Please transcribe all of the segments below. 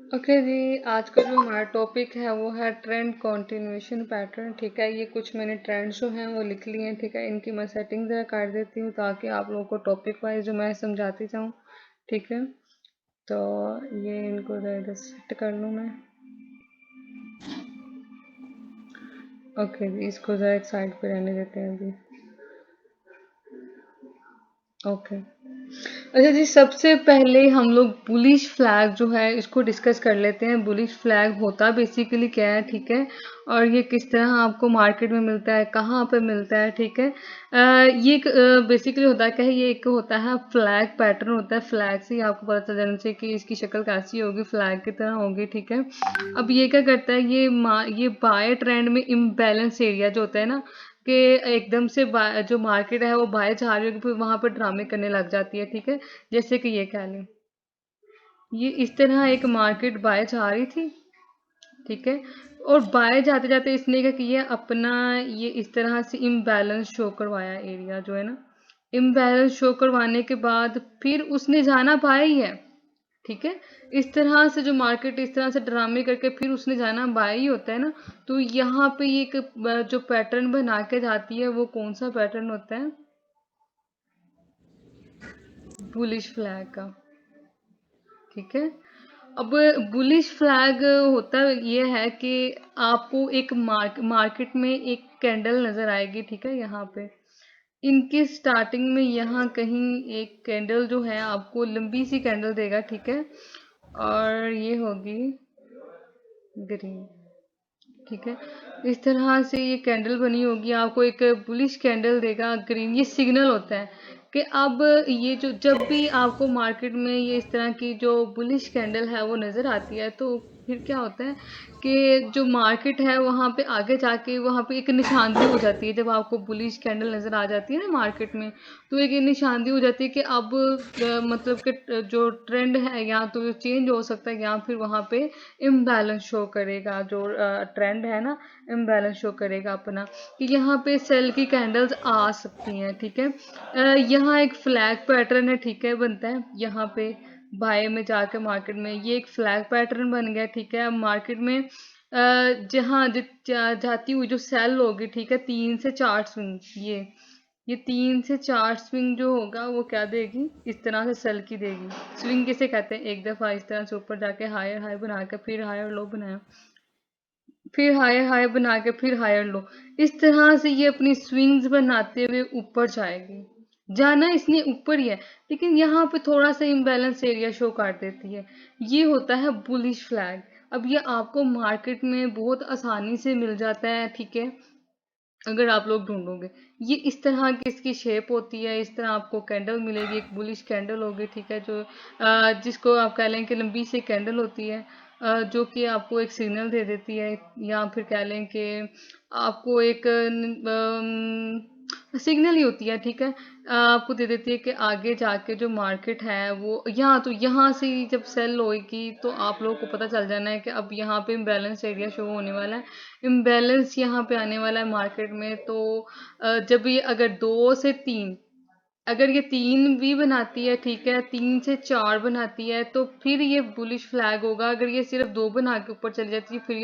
Okay जी, आज का जो हमारा टॉपिक है वो है ट्रेंड कंटिन्यूएशन पैटर्न। ठीक है, ये कुछ मैंने ट्रेंड्स जो हैं वो लिख लिए हैं। ठीक है, इनकी मैं सेटिंग ज़रा कर देती हूँ ताकि आप लोगों को टॉपिक वाइज जो मैं समझाती जाऊँ। ठीक है, तो ये इनको ज़रा सेट कर लूँ मैं। ओके जी, इसको ज़रा एक साइड पे रहने देते हैं अभी। ओके, अच्छा जी, सबसे पहले हम लोग बुलिश फ्लैग जो है इसको डिस्कस कर लेते हैं। बुलिश फ्लैग होता बेसिकली क्या है, ठीक है, और ये किस तरह आपको मार्केट में मिलता है, कहाँ पे मिलता है। ठीक है, ये बेसिकली होता क्या है, ये एक होता है फ्लैग पैटर्न होता है। फ्लैग से ही आपको पता चल जाना चाहिए कि इसकी शक्ल कैसी होगी, फ्लैग की तरह होगी। ठीक है, अब ये क्या करता है, ये बाय ट्रेंड में इम्बैलेंस एरिया जो होता है ना, कि एकदम से जो मार्केट है वो बाय जा रही होगी, फिर वहां पर ड्रामे करने लग जाती है। ठीक है, जैसे कि ये कह लें, ये इस तरह एक मार्केट बाय जा रही थी। ठीक है, और बाय जाते जाते इसने क्या किया, अपना ये इस तरह से इम्बैलेंस शो करवाया एरिया जो है ना। इम्बैलेंस शो करवाने के बाद फिर उसने जाना बाय ही है। ठीक है, इस तरह से जो मार्केट इस तरह से ड्रामे करके फिर उसने जाना बाय ही होता है ना। तो यहाँ पे ये एक जो पैटर्न बना के जाती है वो कौन सा पैटर्न होता है, बुलिश फ्लैग का। ठीक है, अब बुलिश फ्लैग होता ये है कि आपको एक मार्केट में एक कैंडल नजर आएगी। ठीक है, यहाँ पे इनकी स्टार्टिंग में यहाँ कहीं एक कैंडल जो है आपको लंबी सी कैंडल देगा। ठीक है, और ये होगी ग्रीन। ठीक है, इस तरह से ये कैंडल बनी होगी, आपको एक बुलिश कैंडल देगा ग्रीन। ये सिग्नल होता है कि अब ये जो जब भी आपको मार्केट में ये इस तरह की जो बुलिश कैंडल है वो नज़र आती है, तो फिर क्या होता है कि जो मार्केट है वहाँ पे आगे जाके वहाँ पे एक निशानदेही हो जाती है। जब आपको बुलिश कैंडल नज़र आ जाती है ना मार्केट में, तो एक ये निशानदेही हो जाती है कि अब मतलब कि जो ट्रेंड है या तो चेंज हो सकता है या फिर वहाँ पे इम्बैलेंस शो करेगा। जो ट्रेंड है ना, इम्बैलेंस शो करेगा अपना, कि यहाँ पे सेल की कैंडल्स आ सकती हैं। ठीक है, यहाँ एक फ्लैग पैटर्न है। ठीक है, बनता है यहाँ पे बाय में जाके मार्केट में ये एक फ्लैग पैटर्न बन गया। ठीक है, अब मार्केट में जहाँ जाती हुई जो सेल होगी, ठीक है, 3 से 4 स्विंग, ये 3 से 4 स्विंग जो होगा वो क्या देगी, इस तरह से सेल की देगी। स्विंग किसे कहते हैं, एक दफा इस तरह से ऊपर जाके हायर हाई बना के फिर हायर लो बनाया, फिर हायर हाई बना के फिर हायर लो, इस तरह से ये अपनी स्विंग्स बनाते हुए ऊपर जाएगी। जाना इसने ऊपर ही है, लेकिन यहाँ पे थोड़ा सा इम्बैलेंस एरिया शो कर देती है। ये होता है बुलिश फ्लैग। अब ये आपको मार्केट में बहुत आसानी से मिल जाता है। ठीक है, अगर आप लोग ढूंढोगे, ये इस तरह की इसकी शेप होती है, इस तरह आपको कैंडल मिलेगी, एक बुलिश कैंडल होगी। ठीक है, जो जिसको आप कह लें कि लंबी सी कैंडल होती है, जो कि आपको एक सिग्नल दे देती है, या फिर कह लें कि आपको एक सिग्नल ही होती है। ठीक है, आपको दे देती है कि आगे जाके जो मार्केट है वो यहाँ, तो यहाँ से ही जब सेल होएगी तो आप लोगों को पता चल जाना है कि अब यहाँ पे इम्बैलेंस एरिया शो होने वाला है, इम्बैलेंस यहाँ पे आने वाला है मार्केट में। तो जब ये अगर 2 से 3, अगर ये 3 भी बनाती है, ठीक है, 3 से 4 बनाती है, तो फिर ये बुलिश फ्लैग होगा। अगर ये सिर्फ 2 बना के ऊपर चली जाती है, फिर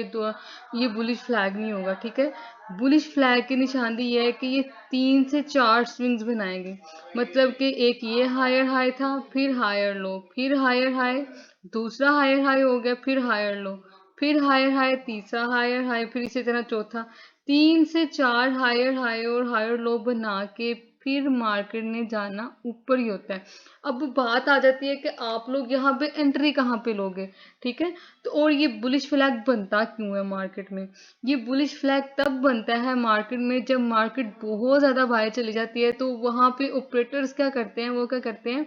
ये बुलिश फ्लैग नहीं होगा। ठीक है, बुलिश फ्लैग की निशानी ये है कि ये 3 से 4 स्विंग्स बनाएंगे। मतलब कि एक ये हायर हाई था, फिर हायर लो, फिर हायर हाई, दूसरा हायर हाई हो गया, फिर हायर लो, फिर हायर हाई, तीसरा हायर हाई, फिर इसी तरह चौथा। 3 से 4 हायर हाई और हायर लो बना के फिर मार्केट ने जाना ऊपर ही होता है। अब बात आ जाती है कि आप लोग यहाँ पे एंट्री कहाँ पे लोगे। ठीक है, तो और ये बुलिश फ्लैग बनता क्यों है मार्केट में, ये बुलिश फ्लैग तब बनता है मार्केट में जब मार्केट बहुत ज्यादा बाहर चली जाती है। तो वहां पे ऑपरेटर्स क्या करते हैं, वो क्या करते हैं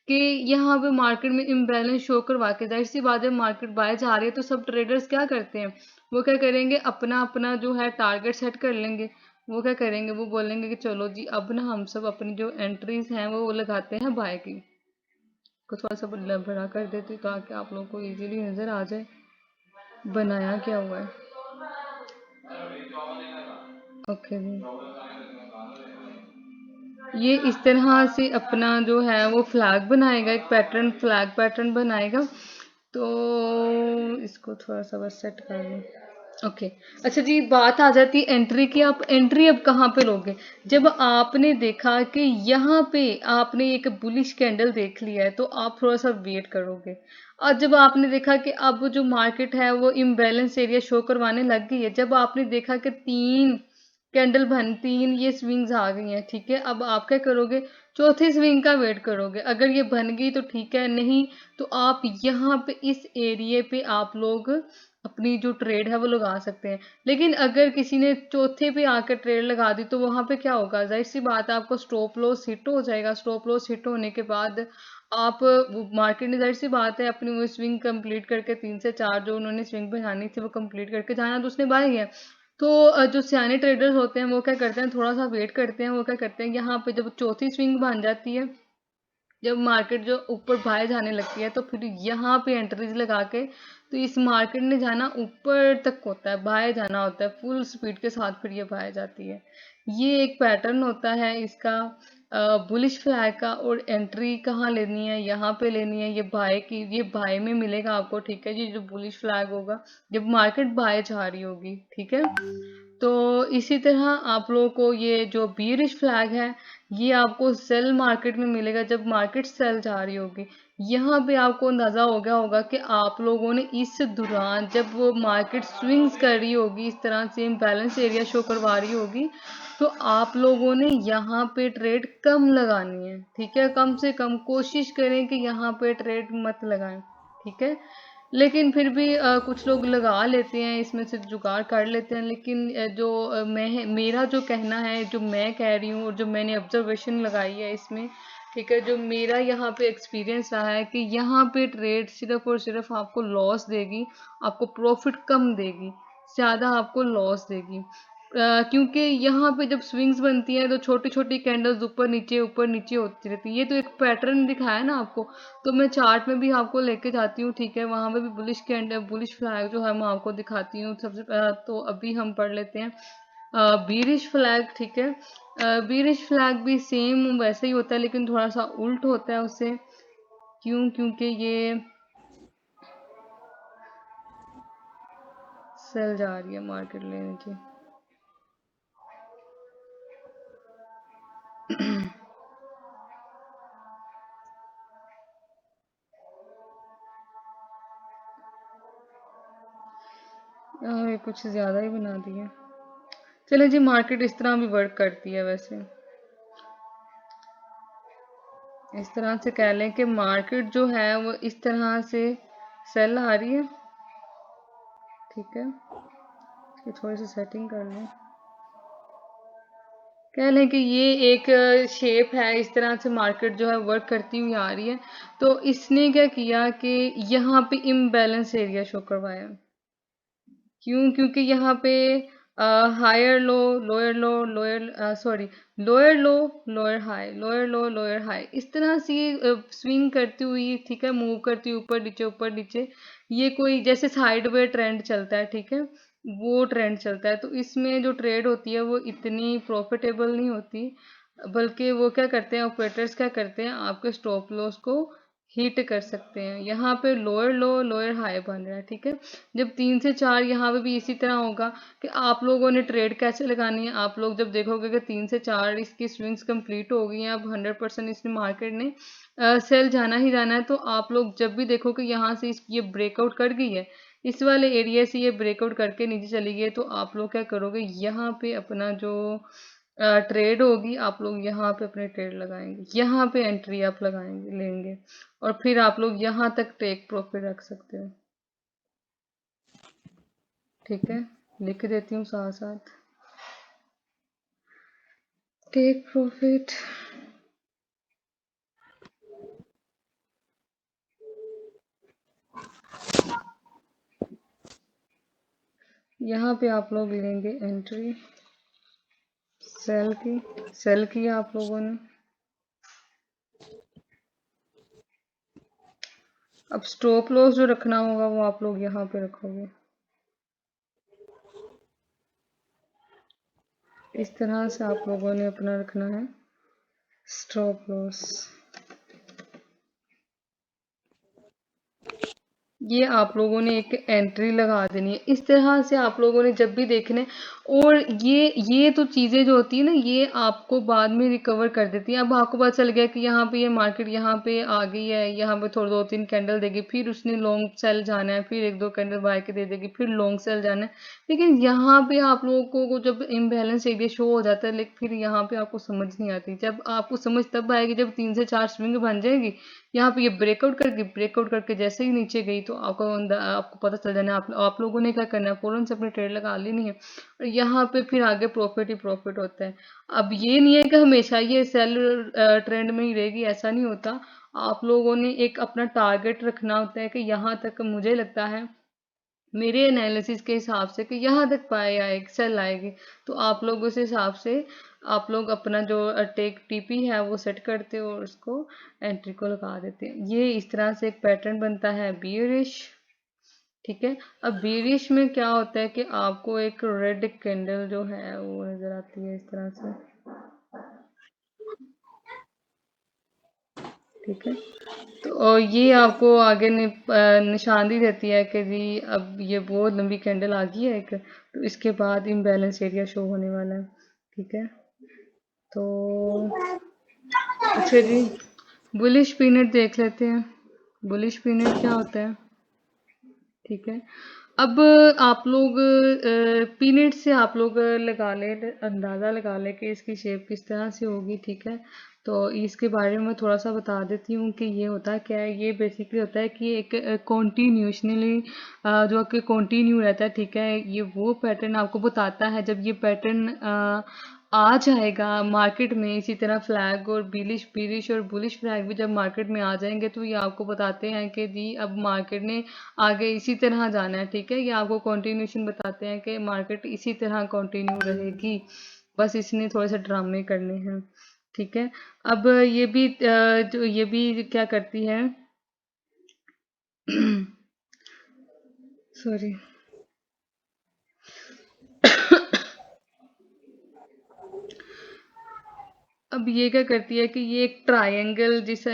कि यहाँ पे मार्केट में इम्बैलेंस शो करवा के, जाहिर सी बात है मार्केट बाय जा रही है, तो सब ट्रेडर्स क्या करते हैं, वो क्या करेंगे, अपना अपना जो है टारगेट सेट कर लेंगे। वो क्या करेंगे, वो बोलेंगे कि चलो जी अब ना हम सब अपनी जो एंट्रीज हैं वो लगाते हैं बाय की। को थोड़ा सा बड़ा कर देती ताकि आप लोगों को इजीली नजर आ जाए बनाया क्या हुआ है। ओके जी, ये इस तरह से अपना जो है वो फ्लैग बनाएगा, एक पैटर्न, फ्लैग पैटर्न बनाएगा। तो इसको थोड़ा सा बस सेट कर लूँ। ओके। अच्छा जी, बात आ जाती है एंट्री की। आप एंट्री अब कहाँ पे लोगे? जब आपने देखा कि यहाँ पे आपने एक बुलिश कैंडल देख लिया है तो आप थोड़ा सा वेट करोगे। और जब आपने देखा कि अब जो मार्केट है वो इम्बैलेंस एरिया शो करवाने लग गई है, जब आपने देखा कि तीन ये स्विंग्स आ गई हैं, ठीक है, अब आप क्या करोगे? चौथी स्विंग का वेट करोगे। अगर ये बन गई तो ठीक है, नहीं तो आप यहाँ पे इस एरिए पे आप लोग अपनी जो ट्रेड है वो लगा सकते हैं। लेकिन अगर किसी ने चौथे पे आकर ट्रेड लगा दी तो वहां पे क्या होगा? जाहिर सी बात है, आपको स्टॉप लॉस हिट हो जाएगा। स्टॉप लॉस हिट होने के बाद आप मार्केट ने, जाहिर सी बात है, अपनी वो स्विंग कंप्लीट करके 3 से 4 जो उन्होंने स्विंग बनानी थी वो कंप्लीट करके जाना तो उसने बाय है। तो जो सियाने ट्रेडर्स होते हैं वो क्या करते हैं? थोड़ा सा वेट करते हैं। वो क्या करते हैं, यहाँ पे जब चौथी स्विंग बन जाती है, जब मार्केट जो ऊपर बाय जाने लगती है, तो फिर यहाँ पे एंट्रीज लगा के, तो इस मार्केट ने जाना ऊपर तक होता है, बाय जाना होता है फुल स्पीड के साथ, फिर ये बाय जाती है। ये एक पैटर्न होता है इसका बुलिश फ्लैग का। और एंट्री कहाँ लेनी है? यहाँ पे लेनी है। ये बाय की, ये बाय में मिलेगा आपको, ठीक है जी, जो बुलिश फ्लैग होगा जब मार्केट बाय जा रही होगी, ठीक है। तो इसी तरह आप लोगों को ये जो बीरिश फ्लैग है ये आपको सेल मार्केट में मिलेगा जब मार्केट सेल जा रही होगी। यहाँ पे आपको अंदाजा हो गया होगा कि आप लोगों ने इस दौरान जब वो मार्केट स्विंग्स कर रही होगी, इस तरह से इम्बैलेंस एरिया शो करवा रही होगी, तो आप लोगों ने यहाँ पे ट्रेड कम लगानी है, ठीक है। कम से कम कोशिश करें कि यहाँ पे ट्रेड मत लगाएं, ठीक है। लेकिन फिर भी कुछ लोग लगा लेते हैं, इसमें से जुगाड़ कर लेते हैं। लेकिन जो मेरा जो कहना है, जो मैं कह रही हूँ और जो मैंने ऑब्जर्वेशन लगाई है इसमें, ठीक है, जो मेरा यहाँ पे एक्सपीरियंस रहा है कि यहाँ पे ट्रेड सिर्फ और सिर्फ आपको लॉस देगी, आपको प्रॉफिट कम देगी, ज़्यादा आपको लॉस देगी। क्योंकि यहाँ पे जब स्विंग्स बनती हैं तो छोटी छोटी कैंडल्स ऊपर नीचे होती रहती है। ये तो एक पैटर्न दिखाया ना आपको, तो मैं चार्ट में भी आपको लेके जाती हूँ, ठीक है। वहां पे भी बुलिश कैंडल, बुलिश फ्लैग जो है मैं आपको दिखाती हूँ। सबसे पहला तो अभी हम पढ़ लेते हैं बीरिश फ्लैग, ठीक है। बीरिश फ्लैग भी सेम वैसे ही होता है लेकिन थोड़ा सा उल्ट होता है उससे। क्यों? क्योंकि ये सेल जा रही है मार्केट लेने की। ये कुछ ज्यादा ही बना दिया। चले जी, मार्केट इस तरह भी वर्क करती है वैसे। इस तरह से कह लें कि मार्केट जो है वो इस तरह से सेल आ रही है, ठीक है। इसकी थोड़ी सी सेटिंग कर लें। कह लें कि ये एक शेप है, इस तरह से मार्केट जो है वर्क करती हुई आ रही है। तो इसने क्या किया कि यहाँ पे इम्बैलेंस एरिया शो करवाया। क्यों? क्योंकि यहाँ पे higher low, lower low, lower sorry, lower low, lower high, lower low, lower high, इस तरह से स्विंग करती हुई, ठीक है, मूव करती हुई ऊपर नीचे। ये कोई जैसे साइड वे ट्रेंड चलता है, ठीक है, वो ट्रेंड चलता है। तो इसमें जो ट्रेड होती है वो इतनी प्रॉफिटेबल नहीं होती, बल्कि वो क्या करते हैं, ऑपरेटर्स क्या करते हैं, आपके स्टॉप लॉस को हिट कर सकते हैं। यहाँ पे लोअर लो, लोअर हाई बन रहा है, ठीक है। जब 3 से 4 यहाँ पे भी इसी तरह होगा कि आप लोगों ने ट्रेड कैसे लगानी है। आप लोग जब देखोगे कि 3 से 4 इसकी स्विंग्स कंप्लीट हो गई हैं, अब 100% इसने मार्केट ने सेल जाना ही जाना है, तो आप लोग जब भी देखो कि यहाँ से ये ब्रेकआउट कर गई है, इस वाले एरिया से ये ब्रेकआउट करके नीचे चली गई है, तो आप लोग क्या करोगे, यहाँ पे अपना जो ट्रेड होगी, आप लोग यहाँ पे अपने ट्रेड लगाएंगे, यहाँ पे एंट्री आप लगाएंगे, लेंगे, और फिर आप लोग यहाँ तक टेक प्रॉफिट रख सकते हो, ठीक है। लिख देती हूँ साथ साथ, टेक प्रॉफिट। यहाँ पे आप लोग लेंगे एंट्री सेल की आप लोगों ने। अब स्टॉप लॉस जो रखना होगा वो आप लोग यहाँ पे रखोगे, इस तरह से आप लोगों ने अपना रखना है स्टॉप लॉस। ये आप लोगों ने एक एंट्री लगा देनी है इस तरह से। आप लोगों ने जब भी देखना है, और ये तो चीजें जो होती है ना, ये आपको बाद में रिकवर कर देती है। अब आपको पता चल गया कि यहाँ पे ये मार्केट यहाँ पे आ गई है, यहाँ पे थोड़ा 2-3 कैंडल देगी, फिर उसने लॉन्ग सेल जाना है, फिर 1-2 कैंडल बाय के दे देगी, फिर लॉन्ग सेल जाना है। लेकिन यहाँ पे आप लोगों को जब इम्बैलेंस एरिया शो हो जाता है, लेकिन फिर यहाँ पे आपको समझ नहीं आती। जब आपको समझ तब आएगी जब 3 से 4 स्विंग बन जाएगी, यहाँ पे ये ब्रेकआउट करके जैसे ही नीचे गई, तो आपको पता चल जाना है। आप लोगों ने क्या करना है, फौरन से अपनी ट्रेड लगा लेनी है, और यहाँ पे फिर आगे प्रॉफिट ही प्रॉफिट होता है। अब ये नहीं है कि हमेशा ये सेल ट्रेंड में ही रहेगी, ऐसा नहीं होता। आप लोगों ने एक अपना टारगेट रखना होता है कि यहाँ तक मुझे लगता है, मेरे एनालिसिस के हिसाब से, कि यहाँ तक बाय आएगी, सेल आएगी। तो आप लोग उस हिसाब से आप लोग अपना जो टेक टीपी है वो सेट करते हो, और उसको एंट्री को लगा देते हैं। ये इस तरह से एक पैटर्न बनता है बियरिश। ठीक है। अब बियरिश में क्या होता है कि आपको एक रेड कैंडल जो है वो नजर आती है इस तरह से। ठीक है। तो और ये आपको आगे निशानी देती है कि जी अब ये बहुत लंबी कैंडल आ गई है एक, तो इसके बाद इम्बैलेंस एरिया शो होने वाला है। ठीक है। तो अच्छा जी, बुलिश पीनट देख लेते हैं। बुलिश पीनट क्या होता है? ठीक है। अब आप लोग पीनट से आप लोग लगा ले, अंदाज़ा लगा ले कि इसकी शेप किस तरह से होगी। ठीक है। तो इसके बारे में मैं थोड़ा सा बता देती हूँ कि ये होता क्या है। ये बेसिकली होता है कि एक कॉन्टिन्यूशनली जो कि कंटिन्यू रहता है। ठीक है। ये वो पैटर्न आपको बताता है, जब ये पैटर्न आ जाएगा मार्केट में, इसी तरह फ्लैग और बिलिश बिलिश और बुलिश फ्लैग भी जब मार्केट में आ जाएंगे, तो ये आपको बताते हैं कि जी अब मार्केट ने आगे इसी तरह जाना है। ठीक है। ये आपको कंटिन्यूशन बताते हैं कि मार्केट इसी तरह कंटिन्यू रहेगी, बस इसने थोड़े से ड्रामे करने हैं। ठीक है। अब ये भी जो ये भी क्या करती है सॉरी। अब ये क्या करती है कि ये एक ट्रायंगल, जिस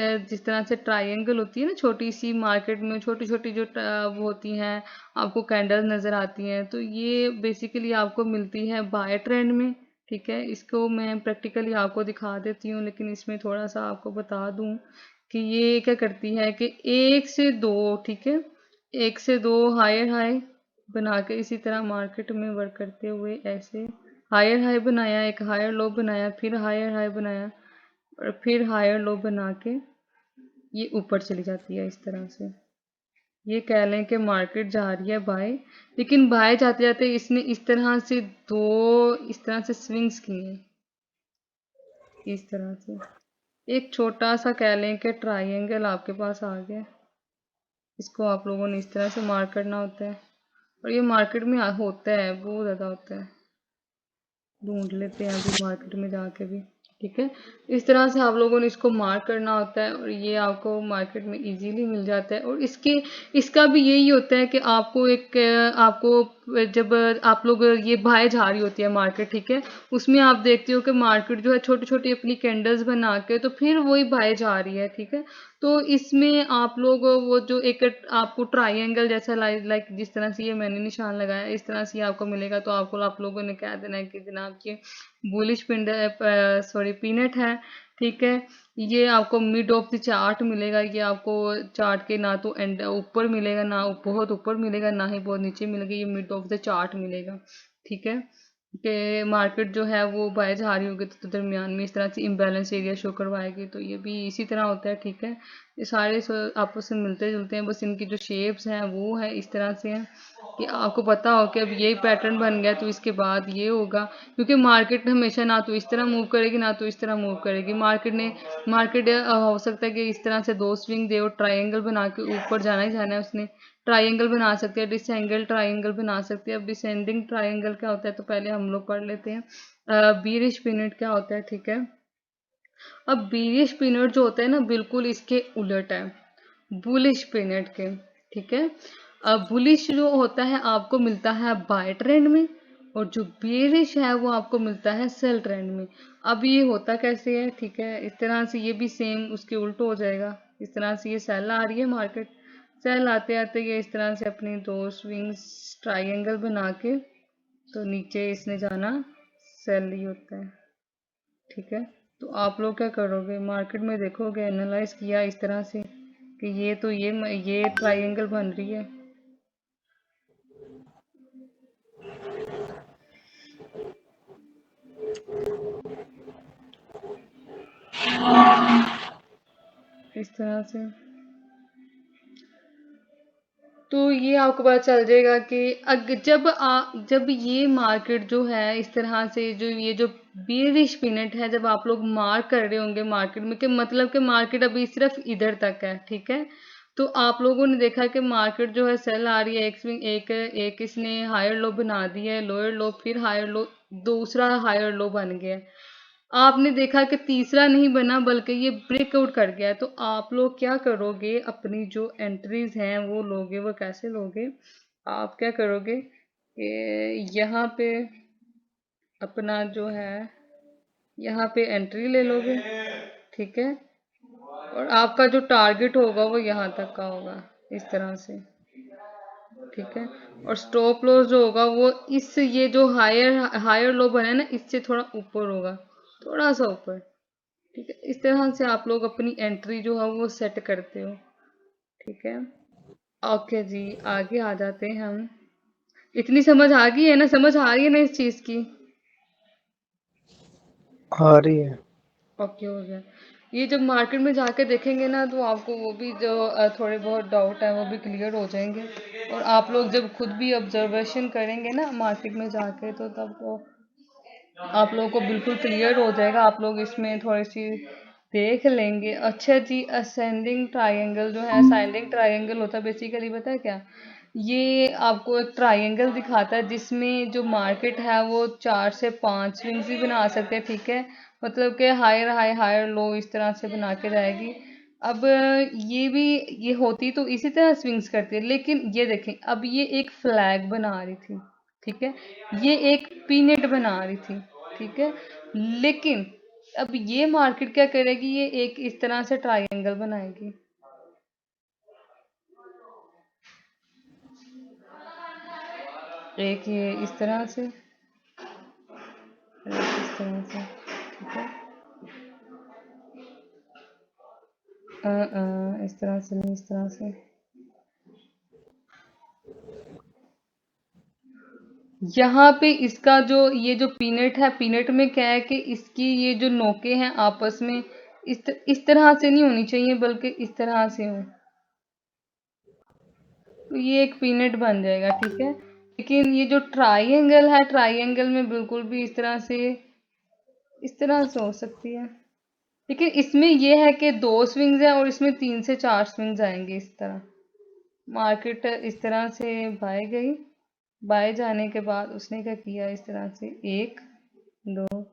तरह से ट्रायंगल होती है ना छोटी सी, मार्केट में छोटी छोटी जो वो होती हैं, आपको कैंडल नजर आती हैं, तो ये बेसिकली आपको मिलती है बाय ट्रेंड में। ठीक है। इसको मैं प्रैक्टिकली आपको दिखा देती हूँ, लेकिन इसमें थोड़ा सा आपको बता दूं कि ये क्या करती है कि 1 से 2, ठीक है, 1 से 2 हायर हाई बना के इसी तरह मार्केट में वर्क करते हुए, ऐसे हायर हाई बनाया, एक हायर लो बनाया, फिर हायर हाई बनाया, और फिर हायर लो बना के ये ऊपर चली जाती है इस तरह से। ये कह लें कि मार्केट जा रही है बाय, लेकिन बाय जाते जाते इसने इस तरह से इस तरह से स्विंग्स किए, इस तरह से एक छोटा सा कह लें कि ट्रायंगल आपके पास आ गया। इसको आप लोगों ने इस तरह से मार्क करना होता है, और ये मार्केट में होता है, बहुत ज़्यादा होता है। ढूंढ लेते हैं अभी मार्केट में जाके भी। ठीक है। इस तरह से आप लोगों ने इसको मार्क करना होता है, और ये आपको मार्केट में इजीली मिल जाता है। और इसका भी यही होता है कि आपको जब आप लोग ये बाय जा रही होती है मार्केट, ठीक है, उसमें आप देखते हो कि मार्केट जो है छोटी छोटी अपनी कैंडल्स बना के, तो फिर वही बाय जा रही है। ठीक है। तो इसमें आप लोग वो जो एक आपको ट्रायंगल जैसा लाइक जिस तरह से ये मैंने निशान लगाया, इस तरह से आपको मिलेगा। तो आप लोगों ने कह देना है कि जनाब ये बुलिश पिंड सॉरी पीनट है। ठीक है। ये आपको मिड ऑफ द चार्ट मिलेगा। ये आपको चार्ट के ना तो एंड ऊपर मिलेगा, ना बहुत ऊपर मिलेगा, ना ही बहुत नीचे मिलेगा, ये मिड ऑफ द चार्ट मिलेगा। ठीक है। कि मार्केट जो है वो बाय जा रही होगी, तो दरमियान में इस तरह से इम्बैलेंस एरिया शो करवाएगी। तो ये भी इसी तरह होता है। ठीक है। ये सारे आपस में मिलते जुलते हैं, बस इनकी जो शेप्स हैं वो है इस तरह से है कि आपको पता हो कि अब यही पैटर्न बन गया, तो इसके बाद ये होगा। क्योंकि मार्केट हमेशा ना तो इस तरह मूव करेगी, ना तो इस तरह मूव करेगी। मार्केट हो सकता है कि इस तरह से 2 स्विंग दे, और ट्रायंगल बना के ऊपर जाना ही जाना है उसने। ट्रायंगल बना सकते हैं, डिसेंगल ट्रायंगल बना सकते हैं। अब डिसेंडिंग ट्रायंगल क्या होता है, तो पहले हम लोग पढ़ लेते हैं बीरिश पीनट क्या होता है। ठीक है। अब बीरिश पीनट जो होता है ना, बिल्कुल इसके उलट है बुलिश पीनट के। ठीक है। अब बुलिश जो होता है आपको मिलता है बाय ट्रेंड में, और जो बेरिश है वो आपको मिलता है सेल ट्रेंड में। अब ये होता कैसे है? ठीक है। इस तरह से ये भी सेम उसके उल्टो हो जाएगा। इस तरह से ये सेल आ रही है मार्केट, सेल आते आते ये इस तरह से अपनी दो स्विंग्स ट्रायंगल बना के, तो नीचे इसने जाना सेल ही होता है। ठीक है, तो आप लोग क्या करोगे, मार्केट में देखोगे, एनालाइज किया इस तरह से कि ये तो ये ट्रायंगल बन रही है। इस तरह से तो ये आपको पता चल जाएगा कि जब ये मार्केट जो है इस तरह से, जो ये जो बेरिश पिनट है, जब आप लोग मार्क कर रहे होंगे मार्केट में, कि मतलब कि मार्केट अभी सिर्फ इधर तक है, ठीक है, तो आप लोगों ने देखा कि मार्केट जो है सेल आ रही है, एक स्विंग, एक इसने हायर लो बना दिया है, लोअर लो, फिर हायर लो, दूसरा हायर लो बन गया है। आपने देखा कि तीसरा नहीं बना बल्कि ये ब्रेकआउट कर गया, तो आप लोग क्या करोगे, अपनी जो एंट्रीज हैं वो लोगे, वो कैसे लोगे, आप क्या करोगे कि यहाँ पे अपना जो है, यहाँ पे एंट्री ले लोगे, ठीक है, और आपका जो टारगेट होगा वो यहाँ तक का होगा, इस तरह से, ठीक है, और स्टॉप लॉस जो होगा वो इस ये जो हायर हायर लो बना है ना, इससे थोड़ा ऊपर होगा, थोड़ा सा ऊपर, ठीक है, इस तरह से आप लोग अपनी एंट्री जो है वो सेट करते हो। ठीक है, ओके जी, आगे आ जाते हैं हम। इतनी समझ आ गई है ना, समझ आ रही है ना इस चीज की? आ रही है। ओके, हो गया। ये जब मार्केट में जाके देखेंगे ना, तो आपको वो भी जो थोड़े बहुत डाउट है वो भी क्लियर हो जाएंगे, और आप लोग जब खुद भी ऑब्जर्वेशन करेंगे ना मार्केट में जाके, तो तब तो आप लोगों को बिल्कुल क्लियर हो जाएगा, आप लोग इसमें थोड़ी सी देख लेंगे। अच्छा जी, असेंडिंग ट्रायंगल जो है, असेंडिंग ट्रायंगल होता है बेसिकली, पता है क्या, ये आपको एक ट्रायंगल दिखाता है जिसमें जो मार्केट है वो 4 से 5 स्विंग्स भी बना सकते हैं, ठीक है, मतलब कि हायर हाई हायर लो इस तरह से बना के जाएगी। अब ये भी, ये होती तो इसी तरह स्विंग्स करती है, लेकिन ये देखें, अब ये एक फ्लैग बना रही थी, ठीक है, ये एक पीनट बना रही थी, ठीक है, लेकिन अब ये मार्केट क्या करेगी, ये एक इस तरह से ट्रायंगल बनाएगी, एक ये इस तरह से, और एक इस तरह से, ठीक है, इस तरह से नहीं, इस तरह से। यहाँ पे इसका जो ये जो पीनट है, पीनट में क्या है कि इसकी ये जो नोके हैं आपस में इस तरह से नहीं होनी चाहिए, बल्कि इस तरह से हो, तो ये एक पीनट बन जाएगा, ठीक है, लेकिन ये जो ट्रायंगल है, ट्रायंगल में बिल्कुल भी इस तरह से हो सकती है, लेकिन इसमें ये है कि 2 स्विंग्स हैं और इसमें 3 से 4 स्विंग्स आएंगे, इस तरह मार्केट इस तरह से बाय गई, बाय जाने के बाद उसने क्या किया, इस तरह से 1 2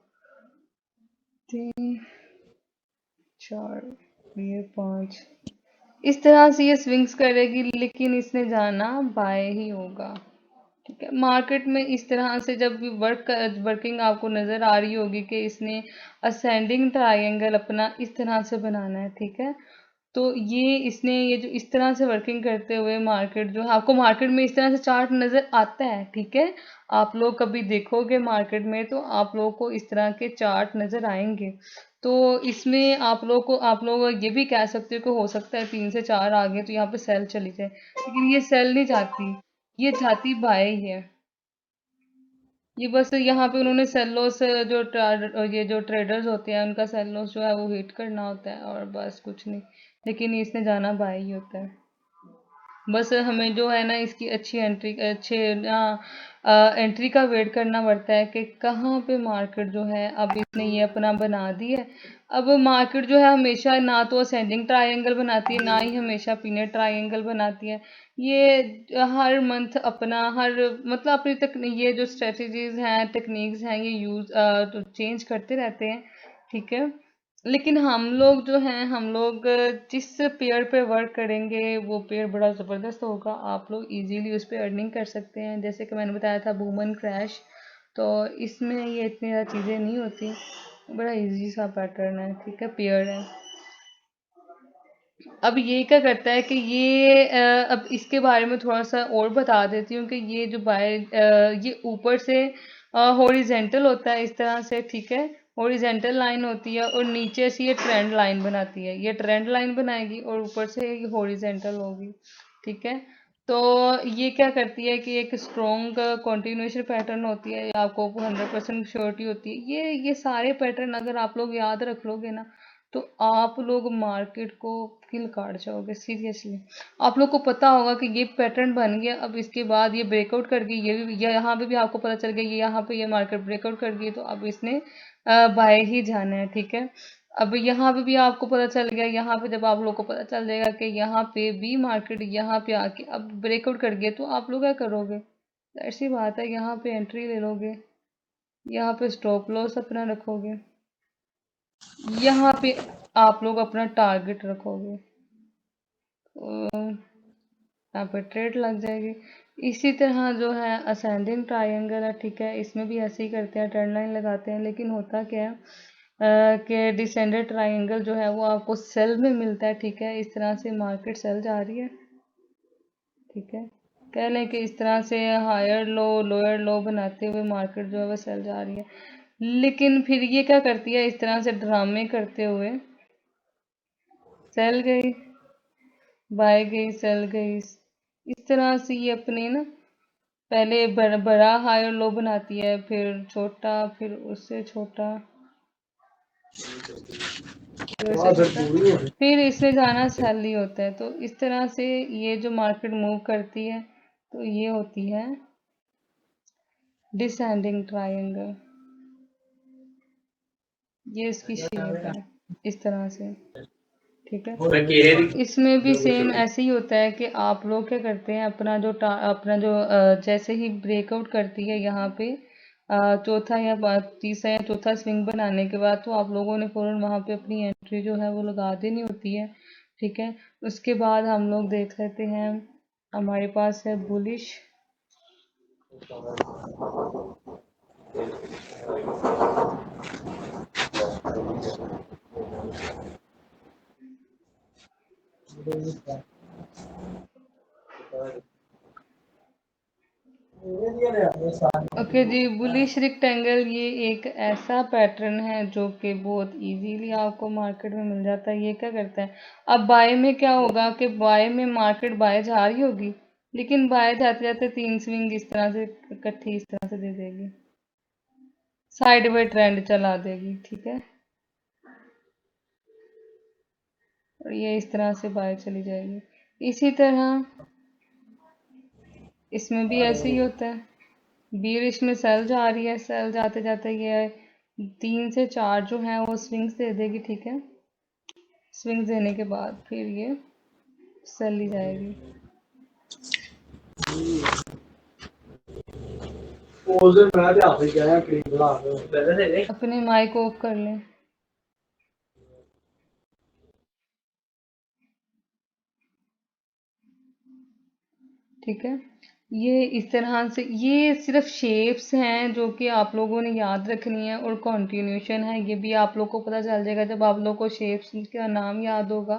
3 4, ये 5, इस तरह से ये स्विंग्स करेगी, लेकिन इसने जाना बाय ही होगा, ठीक है, मार्केट में इस तरह से जब भी वर्किंग आपको नजर आ रही होगी कि इसने असेंडिंग ट्रायंगल अपना इस तरह से बनाना है, ठीक है, तो ये जो इस तरह से वर्किंग करते हुए मार्केट जो है, आपको मार्केट में इस तरह से चार्ट नजर आता है, ठीक है, आप लोग कभी देखोगे मार्केट में तो आप लोगों को इस तरह के चार्ट नजर आएंगे, तो इसमें आप लोग ये भी कह सकते हो कि हो सकता है 3 से 4 आ गए तो यहाँ पे सेल चली जाए, लेकिन ये सेल नहीं जाती, ये जाती बाय ही है, ये बस यहाँ पे उन्होंने सेल लॉस ये जो ट्रेडर्स होते हैं उनका सेल लॉस जो है वो हिट करना होता है, और बस कुछ नहीं, लेकिन इसने जाना बाय ही होता है। बस हमें जो है ना इसकी एंट्री का वेट करना पड़ता है कि कहाँ पे मार्केट जो है, अब इसने ये अपना बना दी है, अब मार्केट जो है हमेशा ना तो असेंडिंग ट्रायंगल बनाती है, ना ही हमेशा पीनट ट्रायंगल बनाती है, ये हर मंथ अपना हर मतलब अपनी तक ये जो स्ट्रेटजीज हैं, टेक्निक्स हैं, ये यूज तो चेंज करते रहते हैं, ठीक है, लेकिन हम लोग जो हैं, हम लोग जिस पेयर पे वर्क करेंगे वो पेयर बड़ा ज़बरदस्त होगा, आप लोग इजीली उस पे अर्निंग कर सकते हैं, जैसे कि मैंने बताया था बूमन क्रैश, तो इसमें ये इतनी ज़्यादा चीज़ें नहीं होती, बड़ा इजी सा पैटर्न है, ठीक है, पेयर है। अब ये क्या करता है कि ये अब इसके बारे में थोड़ा सा और बता देती हूँ कि ये जो ये ऊपर से हॉरिजेंटल होता है इस तरह से, ठीक है। हॉरिजेंटल लाइन होती है और नीचे से ये ट्रेंड लाइन बनाती है, ये ट्रेंड लाइन बनाएगी और ऊपर से ये हॉरिजेंटल होगी, ठीक है। तो ये क्या करती है कि एक स्ट्रॉन्ग कंटिन्यूएशन पैटर्न होती है, आपको 100% श्योरिटी होती है। ये सारे पैटर्न अगर आप लोग याद रख लोगे ना, तो आप लोग मार्केट को किल काट जाओगे सीरियसली। आप लोग को पता होगा कि ये पैटर्न बन गया, अब इसके बाद ये ब्रेकआउट कर गई, ये यहाँ पे भी आपको पता चल गया, ये यहाँ पे ये मार्केट ब्रेकआउट कर गई, तो अब इसने बाय ही जाना है, ठीक है। अब यहाँ पे भी आपको पता चल गया, यहाँ पे जब आप लोग को पता चल जाएगा कि यहाँ पे भी मार्केट यहाँ पे आके अब ब्रेकआउट कर गया, तो आप लोग क्या करोगे? ऐसी बात है, यहाँ पे एंट्री ले लोगे, यहाँ पे स्टॉप लॉस अपना रखोगे, यहाँ पे आप लोग अपना टारगेट रखोगे, यहाँ पे ट्रेड लग जाएगी। इसी तरह जो है असेंडिंग ट्रायंगल है, ठीक है, इसमें भी ऐसे ही करते हैं, ट्रेंड लाइन लगाते हैं, लेकिन होता क्या है कि डिसेंडेड ट्रायंगल जो है वो आपको सेल में मिलता है, ठीक है। इस तरह से मार्केट सेल जा रही है, ठीक है। कह लें कि इस तरह से हायर लो लोअर लो बनाते हुए मार्केट जो है वो सेल जा रही है, लेकिन फिर ये क्या करती है, इस तरह से ड्रामे करते हुए सेल गई, बाय गई, सेल गई, इस तरह से ये अपने ना पहले बड़ा हाई और लो बनाती है, फिर छोटा, फिर उससे छोटा, फिर उससे छोटा, फिर इसमें जाना सेल ही होता है। तो इस तरह से ये जो मार्केट मूव करती है, तो ये होती है डिसेंडिंग ट्रायंगल, ये इसकी शेप है इस तरह से, ठीक है। इसमें भी सेम ऐसे ही होता है कि आप लोग क्या करते हैं, अपना जो जैसे ही ब्रेकआउट करती है यहाँ पे चौथा या तीसरा या चौथा स्विंग बनाने के बाद, तो आप लोगों ने फौरन वहां पे अपनी एंट्री जो है वो लगा देनी होती है, ठीक है। उसके बाद हम लोग देख लेते हैं, हमारे पास है बुलिश, ओके जी। बुलिश रेक्टेंगल ये एक ऐसा पैटर्न है जो कि बहुत इजीली आपको मार्केट में मिल जाता है। ये क्या करता है, अब बाय में क्या होगा कि बाय में मार्केट बाय जा रही होगी, लेकिन बाय जाते जाते तीन स्विंग इस तरह से इकट्ठी इस तरह से दे देगी, साइड बाय ट्रेंड चला देगी, ठीक है। और ये इस तरह से बाय चली जाएगी। इसी तरह इसमें भी ऐसे ही होता है, बीरिश में सेल जा रही है, सेल जाते जाते ये 3 से 4 जो है वो स्विंग्स दे देगी, ठीक है। स्विंग्स देने के बाद फिर ये सेल ली जाएगी। अपने माइक ऑफ कर लें, ठीक है। ये इस तरह से, ये सिर्फ शेप्स हैं जो कि आप लोगों ने याद रखनी है, और कंटिन्यूशन है, ये भी आप लोग को पता चल जाएगा जब आप लोग को शेप्स का नाम याद होगा,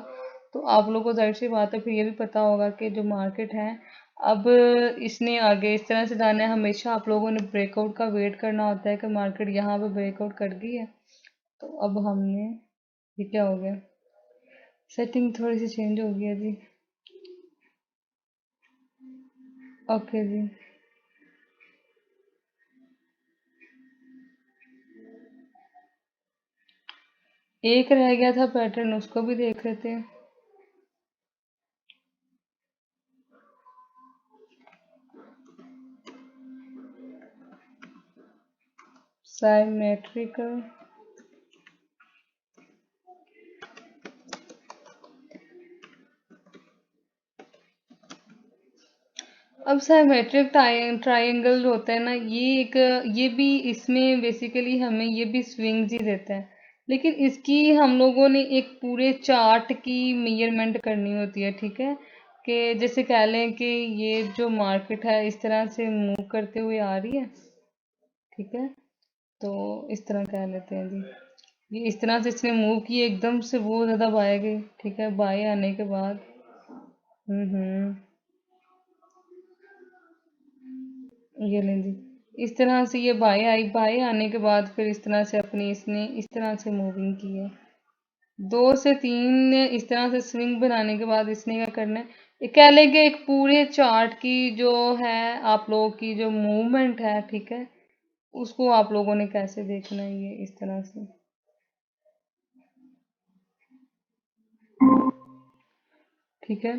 तो आप लोग को जाहिर सी बात है फिर ये भी पता होगा कि जो मार्केट है अब इसने आगे इस तरह से जाना है। हमेशा आप लोगों ने ब्रेकआउट का वेट करना होता है कि मार्केट यहाँ पे ब्रेकआउट कर गई है, तो अब हमने, ये क्या हो गया, सेटिंग थोड़ी सी चेंज हो गई है जी। ओके जी, एक रह गया था पैटर्न, उसको भी देख लेते हैं। साइमेट्रिकल, अब साइमेट्रिक ट्रायंगल जो होता है ना, ये भी इसमें बेसिकली हमें ये भी स्विंग्स ही देता है, लेकिन इसकी हम लोगों ने एक पूरे चार्ट की मेजरमेंट करनी होती है, ठीक है। कि जैसे कह लें कि ये जो मार्केट है इस तरह से मूव करते हुए आ रही है, ठीक है। तो इस तरह कह लेते हैं जी, ये इस तरह से इसने मूव किए एकदम से, बहुत ज्यादा बाएं गई। ठीक है, बाएं आने के बाद हम्म, ये लें जी। इस तरह से ये बाएं आई, बाएं आने के बाद फिर इस तरह से अपनी इसने इस तरह से मूविंग की है। 2 से 3 इस तरह से स्विंग बनाने के बाद इसने क्या करना है, ये कह लें कि एक पूरे चार्ट की जो है आप लोगों की जो मूवमेंट है, ठीक है, उसको आप लोगों ने कैसे देखना है, ये इस तरह से। ठीक है,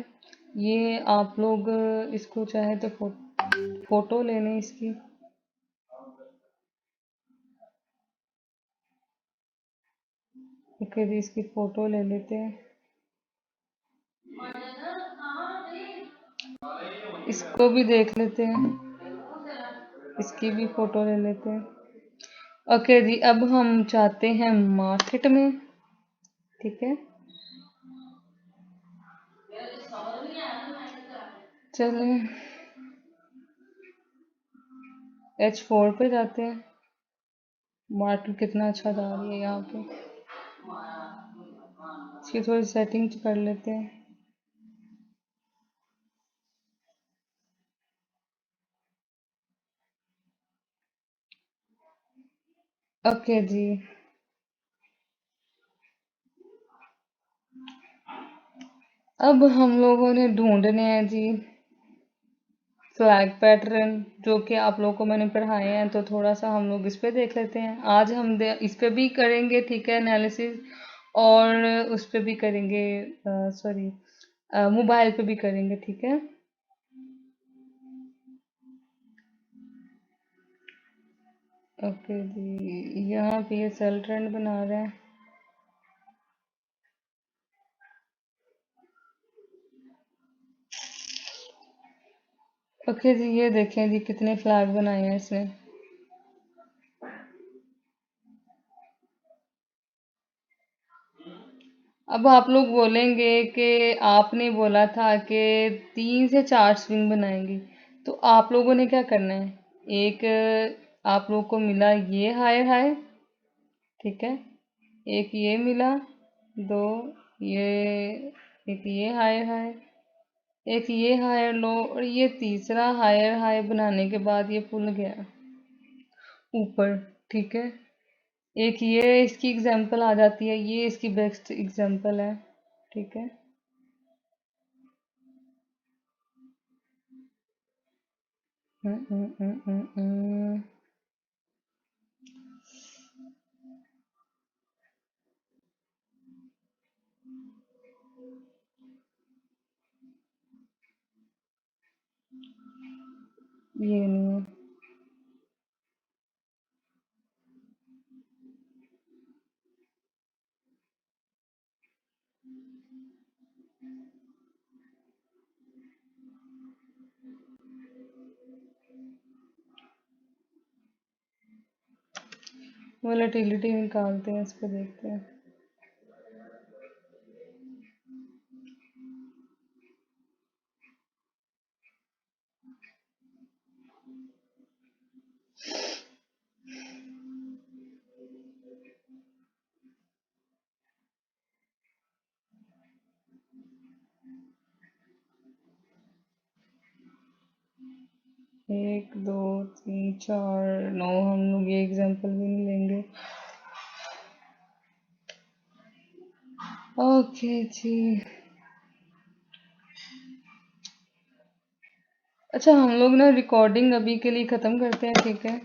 ये आप लोग इसको चाहे तो फोटो ले लें इसकी। ओके जी, इसकी फोटो ले लेते हैं। इसको भी देख लेते हैं, इसकी भी फोटो ले लेते हैं। ओके जी, अब हम जाते हैं मार्केट में। ठीक है, चलें H4 पे जाते हैं। मार्केट कितना अच्छा जा रही है यहाँ पे। इसकी थोड़ी सेटिंग कर लेते हैं। ओके जी, अब हम लोगों ने ढूंढने हैं जी फ्लैग पैटर्न, जो कि आप लोगों को मैंने पढ़ाए हैं, तो थोड़ा सा हम लोग इस पे देख लेते हैं। आज हम इस पे भी करेंगे, ठीक है, एनालिसिस, और उस पे भी करेंगे, सॉरी, मोबाइल पे भी करेंगे। ठीक है, ओके जी, यहाँ पे ये सेल ट्रेंड बना रहे हैं। ओके जी, ये देखें जी कितने फ्लैग बनाए हैं इसने। अब आप लोग बोलेंगे कि आपने बोला था कि 3 से 4 स्विंग बनाएंगी, तो आप लोगों ने क्या करना है, एक आप लोग को मिला ये हायर हाई, ठीक है, एक ये मिला, दो ये, एक ये हायर हाई, एक ये हायर लो, और ये तीसरा हायर हाई बनाने के बाद ये पुल गया ऊपर। ठीक है, एक ये इसकी एग्जांपल आ जाती है, ये इसकी बेस्ट एग्जांपल है। ठीक है, हम्म, हम्म, हम्म, ये नहीं है। वोलेटिलिटी निकालते हैं, इस पे देखते हैं। एक, दो, तीन, चार, नौ, हम लोग ये एग्जांपल भी नहीं लेंगे। ओके जी, अच्छा हम लोग ना रिकॉर्डिंग अभी के लिए ख़त्म करते हैं, ठीक है।